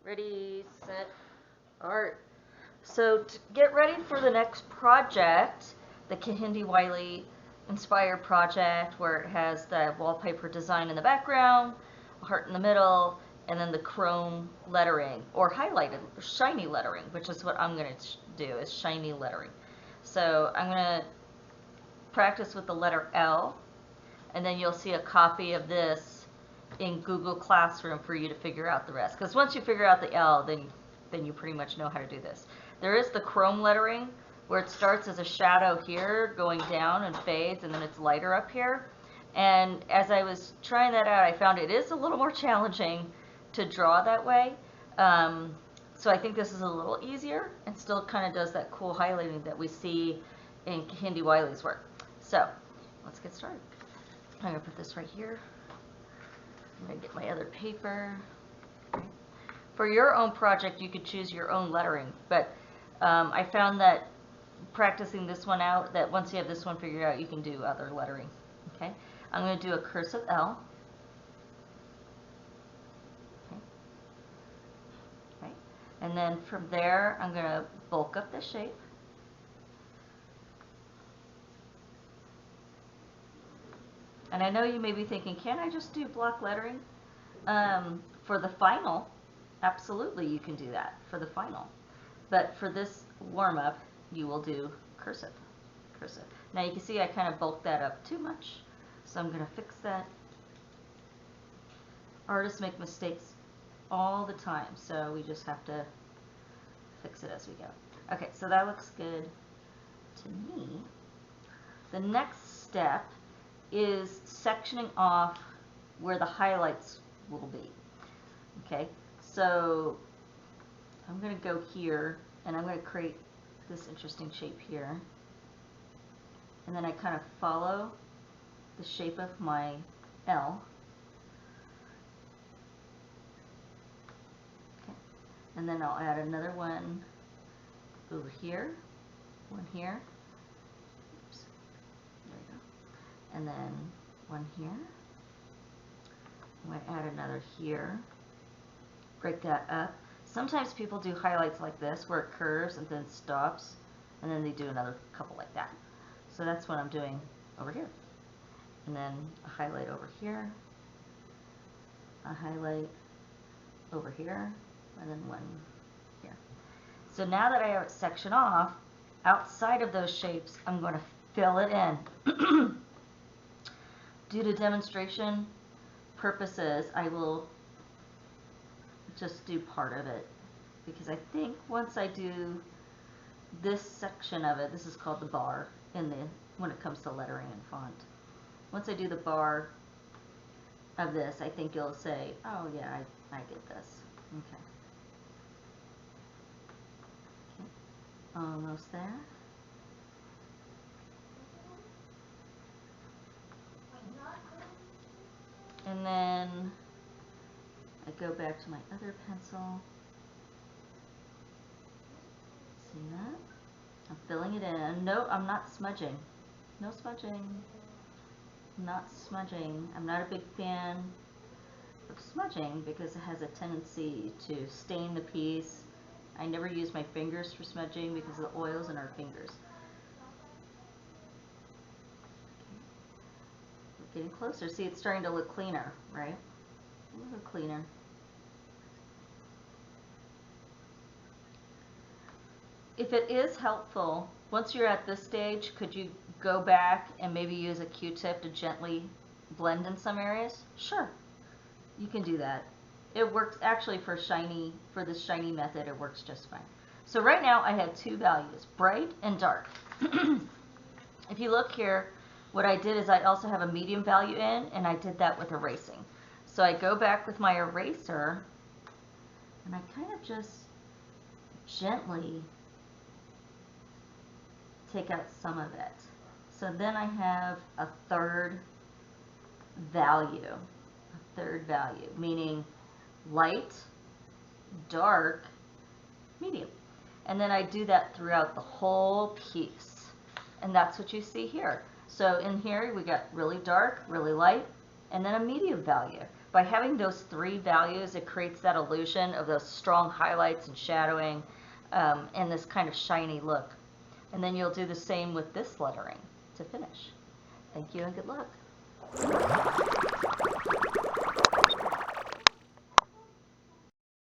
Ready, set, art. So to get ready for the next project, the Kehinde Wiley inspired project where it has the wallpaper design in the background, a heart in the middle, and then the chrome lettering or highlighted shiny lettering, which is what I'm going to do is shiny lettering. So I'm going to practice with the letter L, and then you'll see a copy of this in Google Classroom for you to figure out the rest. Because once you figure out the L, then you pretty much know how to do this. There is the chrome lettering where it starts as a shadow here going down and fades, and then it's lighter up here. And as I was trying that out, I found it is a little more challenging to draw that way. So I think this is a little easier and still kind of does that cool highlighting that we see in Kehinde Wiley's work. So let's get started. I'm going to put this right here. I'm going to get my other paper. For your own project, you could choose your own lettering, but I found that practicing this one out, that once you have this one figured out, you can do other lettering. Okay, I'm going to do a cursive L. Okay. Right. And then from there, I'm going to bulk up the shape. And I know you may be thinking, can't I just do block lettering? For the final, absolutely you can do that for the final. But for this warm-up, you will do cursive. Cursive. Now you can see I kind of bulked that up too much, so I'm going to fix that. Artists make mistakes all the time, so we just have to fix it as we go. Okay, so that looks good to me. The next step is sectioning off where the highlights will be. Okay, so I'm going to go here and I'm going to create this interesting shape here. And then I kind of follow the shape of my L. Okay, and then I'll add another one over here, one here. Oops. There we go. And then one here. I'm going to add another here. Break that up. Sometimes people do highlights like this where it curves and then stops, and then they do another couple like that. So that's what I'm doing over here. And then a highlight over here, a highlight over here, and then one here. So now that I have it sectioned off, outside of those shapes, I'm going to fill it in. Due to demonstration purposes, I will just do part of it, because I think once I do this section of it, this is called the bar when it comes to lettering and font. Once I do the bar of this, I think you'll say, oh yeah, I get this. Okay. Almost there. And then I go back to my other pencil. See that? I'm filling it in. No, I'm not smudging. No smudging. Not smudging. I'm not a big fan of smudging because it has a tendency to stain the piece. I never use my fingers for smudging because of the oils in our fingers. We're getting closer. See, it's starting to look cleaner, right? A little cleaner. If it is helpful, once you're at this stage, could you go back and maybe use a Q-tip to gently blend in some areas? Sure, you can do that. It works actually for this shiny method, it works just fine. So right now I have two values, bright and dark. If you look here, what I did is I also have a medium value in, and I did that with erasing. So I go back with my eraser, and I kind of just gently take out some of it. So then I have a third value, meaning light, dark, medium. And then I do that throughout the whole piece. And that's what you see here. So in here we got really dark, really light, and then a medium value. by having those three values, it creates that illusion of those strong highlights and shadowing, and this kind of shiny look. And then you'll do the same with this lettering to finish. Thank you and good luck.